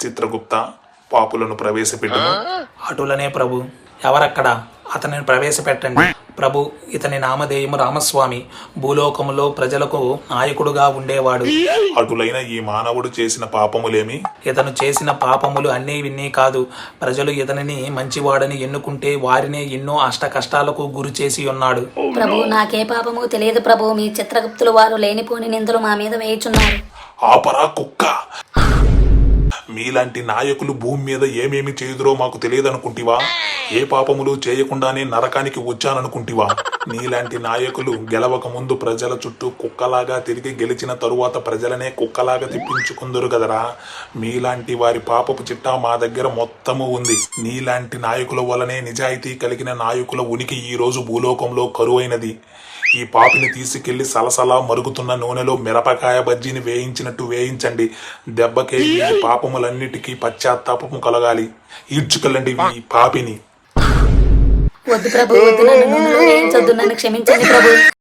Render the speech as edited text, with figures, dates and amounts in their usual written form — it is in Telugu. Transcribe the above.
చిత్రగుప్త పాపులను ప్రవేశపెట్టును. అటులనే ప్రభు. ఎవరక్కడ? అతనిని ప్రవేశపెట్టండి ప్రభు. ఇతని నామధేయము రామస్వామి. భూలోకములో ప్రజలకు నాయకుడుగా ఉండేవాడు. అటులైన ఈ మానవుడు చేసిన పాపములేమి? ఇతను చేసిన పాపములు అన్నీ విన్నీ కాదు. ప్రజలు ఇతనిని మంచివాడని ఎన్నుకుంటే వారినే ఎన్నో అష్ట కష్టాలకు గురి చేసి ఉన్నాడు. ప్రభు, నాకే పాపము తెలియదు ప్రభు. మీ చిత్రగుప్తులు వారు లేనిపోని నిందలు మా మీద వేయుచున్నారు. ఆపరా కుక్క! మీలాంటి నాయకులు భూమి మీద ఏమేమి చేయుదురో మాకు తెలియదనుకుంటివా? ఏ పాపములు చేయకుండానే నరకానికి వచ్చాననుకుంటివా? నీలాంటి నాయకులు గెలవక ముందు ప్రజల చుట్టూ కుక్కలాగా తిరిగి గెలిచిన తరువాత ప్రజలనే కుక్కలాగా తిప్పించుకుందరు కదరా. మీలాంటి వారి పాపపు చిట్టా మా దగ్గర మొత్తము ఉంది. నీలాంటి నాయకుల వలనే నిజాయితీ కలిగిన నాయకుల ఉనికి ఈ రోజు భూలోకంలో కరువైనది. ఈ పాపిని తీసుకెళ్లి సలసలా మరుగుతున్న నూనెలో మిరపకాయ బజ్జీని వేయించినట్టు వేయించండి. దెబ్బకే ఈ పాపములన్నిటికీ పశ్చాత్తాపము కలగాలి. ఈడ్చుకెళ్ళండి ఈ పాపిని. వద్దు ప్రభు, వద్దు. నన్ను నూనెలో వేయించొద్దు. నన్ను క్షమించండి ప్రభు.